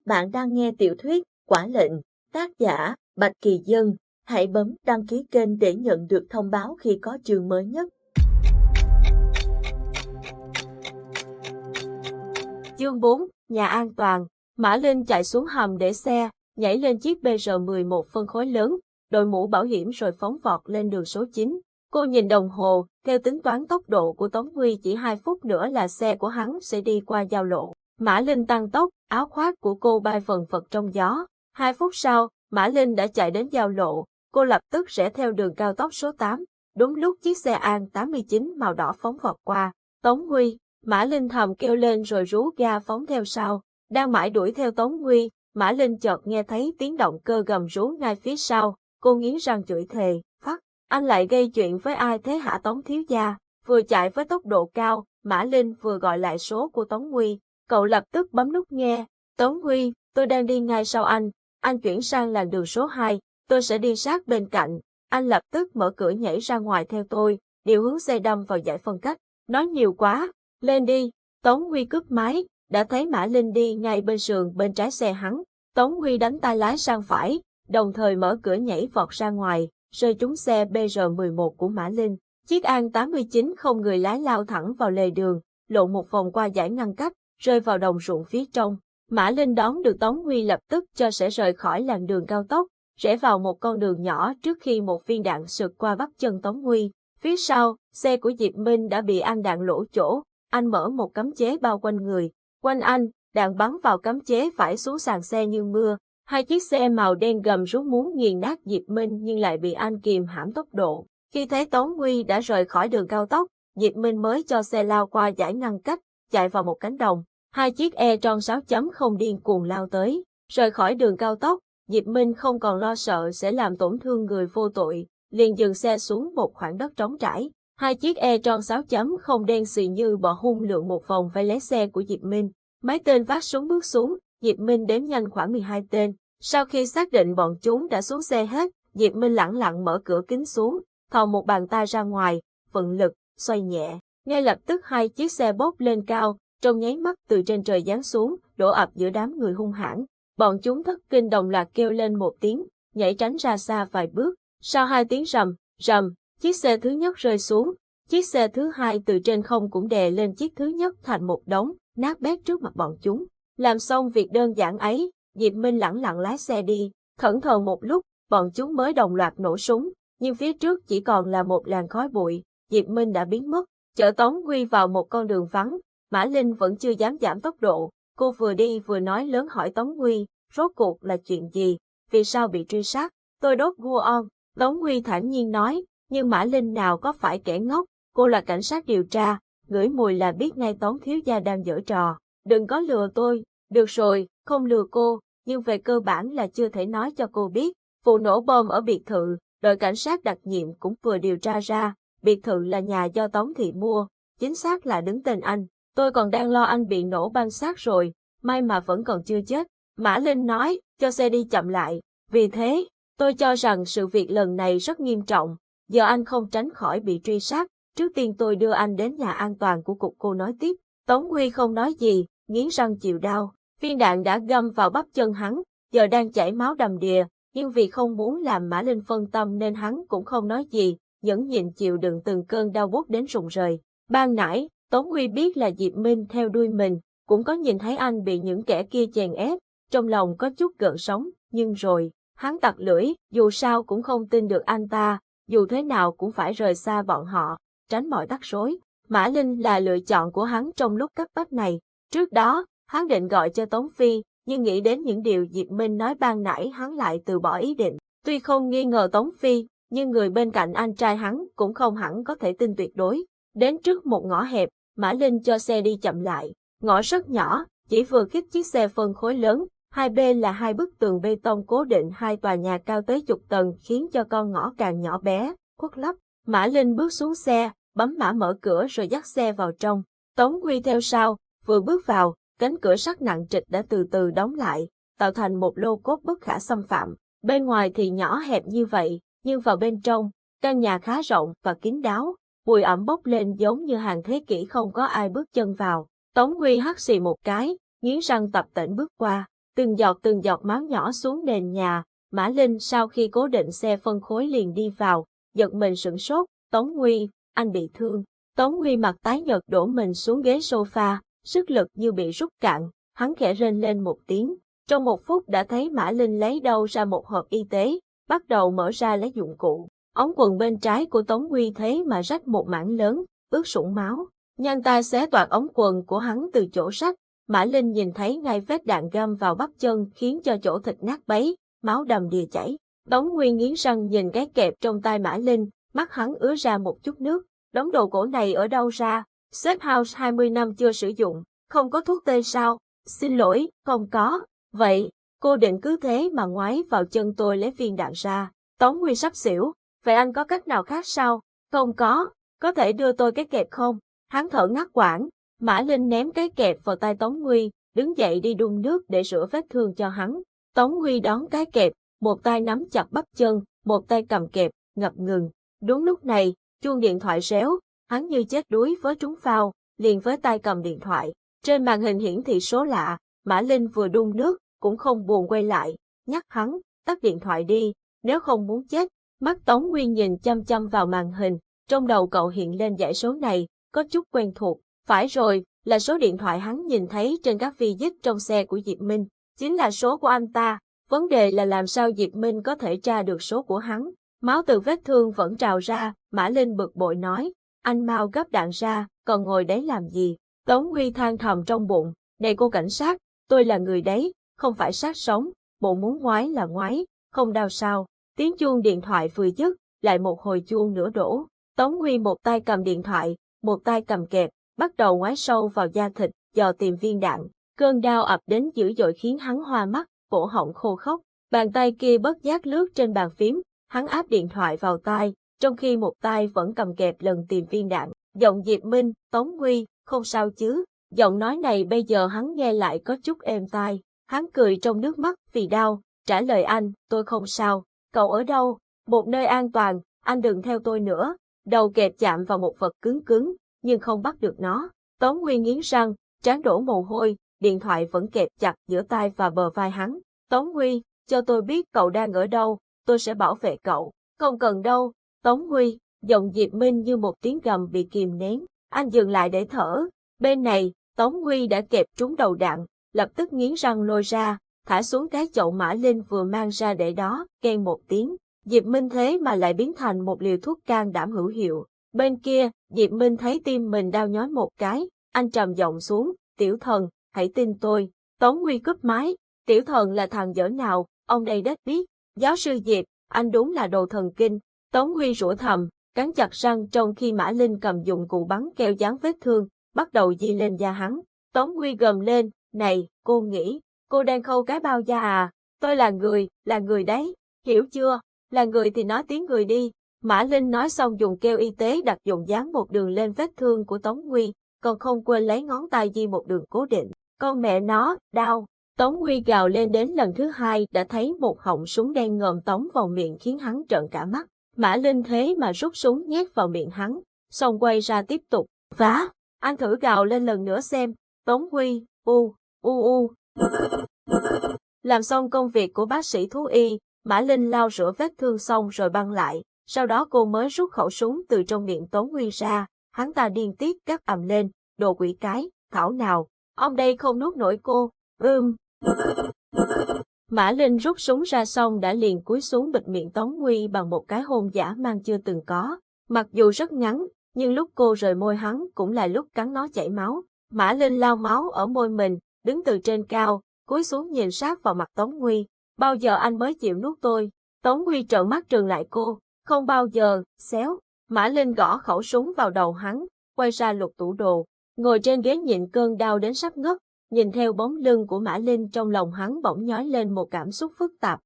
Bạn đang nghe tiểu thuyết Quả lệnh, tác giả Bạch Kỳ Dân. Hãy bấm đăng ký kênh để nhận được thông báo khi có chương mới nhất. Chương 4, nhà an toàn. Mã Linh chạy xuống hầm để xe, nhảy lên chiếc BR11 phân khối lớn, đội mũ bảo hiểm rồi phóng vọt lên đường số 9. Cô nhìn đồng hồ, theo tính toán tốc độ của Tống Huy chỉ 2 phút nữa là xe của hắn sẽ đi qua giao lộ. Mã Linh tăng tốc, áo khoác của cô bay phần phật trong gió. 2 phút sau, Mã Linh đã chạy đến giao lộ, cô lập tức rẽ theo đường cao tốc số 8. Đúng lúc chiếc xe An 89 màu đỏ phóng vọt qua. Tống Huy, Mã Linh thầm kêu lên rồi rú ga phóng theo sau. Đang mãi đuổi theo Tống Huy, Mã Linh chợt nghe thấy tiếng động cơ gầm rú ngay phía sau. Cô nghiến răng chửi thề, phắc, anh lại gây chuyện với ai thế hả Tống thiếu gia? Vừa chạy với tốc độ cao, Mã Linh vừa gọi lại số của Tống Huy. Cậu lập tức bấm nút nghe. Tống Huy, tôi đang đi ngay sau anh chuyển sang làn đường số 2, tôi sẽ đi sát bên cạnh. Anh lập tức mở cửa nhảy ra ngoài theo tôi, điều hướng xe đâm vào dải phân cách. Nói nhiều quá, lên đi. Tống Huy cướp máy, đã thấy Mã Linh đi ngay bên sườn bên trái xe hắn. Tống Huy đánh tay lái sang phải, đồng thời mở cửa nhảy vọt ra ngoài, rơi trúng xe BR11 của Mã Linh. Chiếc An 89 không người lái lao thẳng vào lề đường, lộn một vòng qua dải ngăn cách, rơi vào đồng ruộng phía trong. Mã Linh đón được Tống Huy lập tức cho sẽ rời khỏi làn đường cao tốc, rẽ vào một con đường nhỏ trước khi một viên đạn sượt qua bắp chân Tống Huy. Phía sau, xe của Diệp Minh đã bị ăn đạn lỗ chỗ, anh mở một cấm chế bao quanh người. Quanh anh, đạn bắn vào cấm chế phải xuống sàn xe như mưa. Hai chiếc xe màu đen gầm rú muốn nghiền nát Diệp Minh nhưng lại bị anh kìm hãm tốc độ. Khi thấy Tống Huy đã rời khỏi đường cao tốc, Diệp Minh mới cho xe lao qua dải ngăn cách, chạy vào một cánh đồng. Hai chiếc E-tron 6.0 điên cuồng lao tới. Rời khỏi đường cao tốc, Diệp Minh không còn lo sợ sẽ làm tổn thương người vô tội, liền dừng xe xuống một khoảng đất trống trải. Hai chiếc E-tron 6.0 đen xì như bọ hung lượn một vòng vây lấy xe của Diệp Minh. Mấy tên vác súng bước xuống, Diệp Minh đếm nhanh khoảng 12 tên. Sau khi xác định bọn chúng đã xuống xe hết, Diệp Minh lẳng lặng mở cửa kính xuống, thò một bàn tay ra ngoài, vận lực, xoay nhẹ. Ngay lập tức hai chiếc xe bốc lên cao, trong nháy mắt từ trên trời giáng xuống, đổ ập giữa đám người hung hãn. Bọn chúng thất kinh đồng loạt kêu lên một tiếng, nhảy tránh ra xa vài bước. Sau 2 tiếng rầm, rầm, chiếc xe thứ nhất rơi xuống. Chiếc xe thứ hai từ trên không cũng đè lên chiếc thứ nhất thành một đống, nát bét trước mặt bọn chúng. Làm xong việc đơn giản ấy, Diệp Minh lẳng lặng lái xe đi. Thẫn thờ một lúc, bọn chúng mới đồng loạt nổ súng, nhưng phía trước chỉ còn là một làn khói bụi. Diệp Minh đã biến mất, chở Tống Huy vào một con đường vắng. Mã Linh vẫn chưa dám giảm tốc độ, cô vừa đi vừa nói lớn hỏi Tống Huy, rốt cuộc là chuyện gì, vì sao bị truy sát? Tôi đốt Guon, Tống Huy thản nhiên nói, nhưng Mã Linh nào có phải kẻ ngốc, cô là cảnh sát điều tra, ngửi mùi là biết ngay Tống thiếu gia đang giở trò, đừng có lừa tôi. Được rồi, không lừa cô, nhưng về cơ bản là chưa thể nói cho cô biết. Vụ nổ bom ở biệt thự, đội cảnh sát đặc nhiệm cũng vừa điều tra ra, biệt thự là nhà do Tống Thị mua, chính xác là đứng tên anh. Tôi còn đang lo anh bị nổ banh xác rồi, may mà vẫn còn chưa chết. Mã Linh nói, cho xe đi chậm lại. Vì thế, tôi cho rằng sự việc lần này rất nghiêm trọng, giờ anh không tránh khỏi bị truy sát. Trước tiên tôi đưa anh đến nhà an toàn của cục, cô nói tiếp. Tống Huy không nói gì, nghiến răng chịu đau. Viên đạn đã găm vào bắp chân hắn, giờ đang chảy máu đầm đìa, nhưng vì không muốn làm Mã Linh phân tâm nên hắn cũng không nói gì, nhẫn nhịn chịu đựng từng cơn đau buốt đến rụng rời. Ban nãy, Tống Huy biết là Diệp Minh theo đuôi mình, cũng có nhìn thấy anh bị những kẻ kia chèn ép, trong lòng có chút gợn sóng, nhưng rồi, hắn tặc lưỡi, dù sao cũng không tin được anh ta, dù thế nào cũng phải rời xa bọn họ, tránh mọi rắc rối. Mã Linh là lựa chọn của hắn trong lúc cấp bách này. Trước đó, hắn định gọi cho Tống Phi, nhưng nghĩ đến những điều Diệp Minh nói ban nãy hắn lại từ bỏ ý định. Tuy không nghi ngờ Tống Phi, nhưng người bên cạnh anh trai hắn cũng không hẳn có thể tin tuyệt đối. Đến trước một ngõ hẹp, Mã Linh cho xe đi chậm lại. Ngõ rất nhỏ, chỉ vừa khít chiếc xe phân khối lớn, hai bên là 2 bức tường bê tông cố định 2 tòa nhà cao tới chục tầng khiến cho con ngõ càng nhỏ bé, khuất lấp. Mã Linh bước xuống xe, bấm mã mở cửa rồi dắt xe vào trong. Tống Huy theo sau, vừa bước vào, cánh cửa sắt nặng trịch đã từ từ đóng lại, tạo thành một lô cốt bất khả xâm phạm. Bên ngoài thì nhỏ hẹp như vậy, nhưng vào bên trong, căn nhà khá rộng và kín đáo. Mùi ẩm bốc lên giống như hàng thế kỷ không có ai bước chân vào. Tống Huy hắt xì một cái, nghiến răng tập tễnh bước qua. từng giọt máu nhỏ xuống nền nhà. Mã Linh sau khi cố định xe phân khối liền đi vào, giật mình sửng sốt, Tống Nguy, anh bị thương. Tống Nguy mặt tái nhợt đổ mình xuống ghế sofa, sức lực như bị rút cạn, hắn khẽ rên lên một tiếng. Trong 1 phút đã thấy Mã Linh lấy đâu ra một hộp y tế, bắt đầu mở ra lấy dụng cụ. Ống quần bên trái của Tống Nguy thế mà rách một mảng lớn, ướt sũng máu. Nhanh tay xé toạc ống quần của hắn từ chỗ rách. Mã Linh nhìn thấy ngay vết đạn găm vào bắp chân khiến cho chỗ thịt nát bấy, máu đầm đìa chảy. Tống Nguy nghiến răng nhìn cái kẹp trong tay Mã Linh, mắt hắn ứa ra một chút nước. Đống đồ cổ này ở đâu ra? Safe House 20 năm chưa sử dụng, không có thuốc tê sao? Xin lỗi, không có. Vậy, cô định cứ thế mà ngoái vào chân tôi lấy viên đạn ra. Tống Nguy sắp xỉu. Vậy anh có cách nào khác sao? Không có thể đưa tôi cái kẹp không? Hắn thở ngắt quãng. Mã Linh ném cái kẹp vào tay Tống Nguy, đứng dậy đi đun nước để rửa vết thương cho hắn. Tống Nguy đón cái kẹp, một tay nắm chặt bắp chân, một tay cầm kẹp, ngập ngừng. Đúng lúc này, chuông điện thoại réo, hắn như chết đuối với trúng phao, liền với tay cầm điện thoại. Trên màn hình hiển thị số lạ, Mã Linh vừa đun nước, cũng không buồn quay lại, nhắc hắn, tắt điện thoại đi, nếu không muốn chết. Mắt Tống Nguy nhìn chăm chăm vào màn hình, trong đầu cậu hiện lên dãy số này, có chút quen thuộc. Phải rồi, là số điện thoại hắn nhìn thấy trên các visit trong xe của Diệp Minh, chính là số của anh ta. Vấn đề là làm sao Diệp Minh có thể tra được số của hắn. Máu từ vết thương vẫn trào ra, Mã Linh bực bội nói, anh mau gấp đạn ra, còn ngồi đấy làm gì? Tống Nguy than thầm trong bụng, này cô cảnh sát, tôi là người đấy, không phải sát sống, bộ muốn ngoái là ngoái, không đau sao. Tiếng chuông điện thoại vừa dứt, lại một hồi chuông nữa đổ. Tống Nguy một tay cầm điện thoại, một tay cầm kẹp, bắt đầu ngoái sâu vào da thịt, dò tìm viên đạn. Cơn đau ập đến dữ dội khiến hắn hoa mắt, cổ họng khô khốc. Bàn tay kia bất giác lướt trên bàn phím, hắn áp điện thoại vào tai, trong khi một tay vẫn cầm kẹp lần tìm viên đạn. Giọng Diệp Minh, Tống Nguy, không sao chứ? Giọng nói này bây giờ hắn nghe lại có chút êm tai. Hắn cười trong nước mắt vì đau, trả lời anh, tôi không sao. Cậu ở đâu? Một nơi an toàn, anh đừng theo tôi nữa. Đầu kẹp chạm vào một vật cứng cứng, nhưng không bắt được nó. Tống Nguy nghiến răng, trán đổ mồ hôi, điện thoại vẫn kẹp chặt giữa tai và bờ vai hắn. Tống Nguy, cho tôi biết cậu đang ở đâu, tôi sẽ bảo vệ cậu. Không cần đâu. Tống Nguy, giọng Diệp Minh như một tiếng gầm bị kìm nén. Anh dừng lại để thở. Bên này, Tống Nguy đã kẹp trúng đầu đạn, lập tức nghiến răng lôi ra, thả xuống cái chậu Mã Linh vừa mang ra để đó, keng một tiếng. Diệp Minh thế mà lại biến thành một liều thuốc can đảm hữu hiệu. Bên kia, Diệp Minh thấy tim mình đau nhói một cái, anh trầm giọng xuống, tiểu thần, hãy tin tôi. Tống Nguy cúp máy, tiểu thần là thằng dở nào, ông đây đất biết. Giáo sư Diệp, anh đúng là đồ thần kinh. Tống Nguy rủa thầm, cắn chặt răng trong khi Mã Linh cầm dụng cụ bắn keo dán vết thương, bắt đầu di lên da hắn. Tống Nguy gầm lên, này, cô nghĩ, cô đang khâu cái bao da à? Tôi là người đấy, hiểu chưa? Là người thì nói tiếng người đi. Mã Linh nói xong dùng keo y tế đặt dùng dán một đường lên vết thương của Tống Nguy, còn không quên lấy ngón tay di một đường cố định. Con mẹ nó, đau. Tống Nguy gào lên đến lần thứ hai đã thấy một họng súng đen ngòm tống vào miệng khiến hắn trợn cả mắt. Mã Linh thế mà rút súng nhét vào miệng hắn, xong quay ra tiếp tục. Vá, anh thử gào lên lần nữa xem. Tống Nguy, u. Làm xong công việc của bác sĩ thú y, Mã Linh lau rửa vết thương xong rồi băng lại, sau đó cô mới rút khẩu súng từ trong miệng Tống Nguy ra, hắn ta điên tiết gắt ầm lên, đồ quỷ cái, thảo nào, ông đây không nuốt nổi cô, Mã Linh rút súng ra xong đã liền cúi xuống bịt miệng Tống Nguy bằng một cái hôn dã man chưa từng có, mặc dù rất ngắn, nhưng lúc cô rời môi hắn cũng là lúc cắn nó chảy máu. Mã Linh lau máu ở môi mình, đứng từ trên cao, cúi xuống nhìn sát vào mặt Tống Nguy. Bao giờ anh mới chịu nuốt tôi? Tống Nguy trợn mắt trừng lại cô. Không bao giờ, xéo. Mã Linh gõ khẩu súng vào đầu hắn, quay ra lục tủ đồ. Ngồi trên ghế nhịn cơn đau đến sắp ngất, nhìn theo bóng lưng của Mã Linh trong lòng hắn bỗng nhói lên một cảm xúc phức tạp.